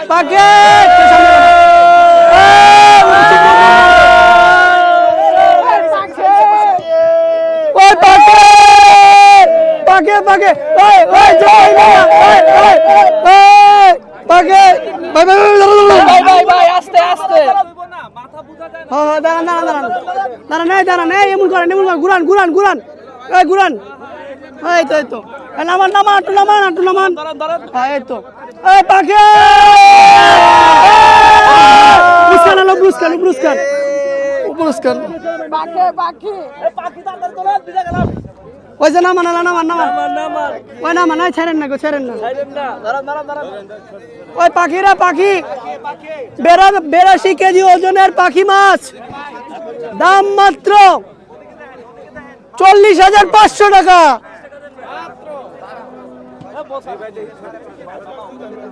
পাকে ওই পাকে পাকে পাকে ওই ওই জয় বাবা ওই ওই ওই পাকে ভাই ভাই ভাই ভাই ভাই আস্তে আস্তে হ্যাঁ দাঁড়ান দাঁড়ান দাঁড়ান দাঁড়ান এই এমন করেন ঘুরান ঘুরান ঘুরান এই ঘুরান এই তো নামান নামান একটু নামান হ্যাঁ এই তো এই পাখি পুরস্কার আলো পুরস্কার ওই যে নামান ওই নামান ছেড়েন না ওই পাখিরা পাখি 82 কেজি ওজনের পাখি মাছ দাম মাত্র 40,500 টাকা।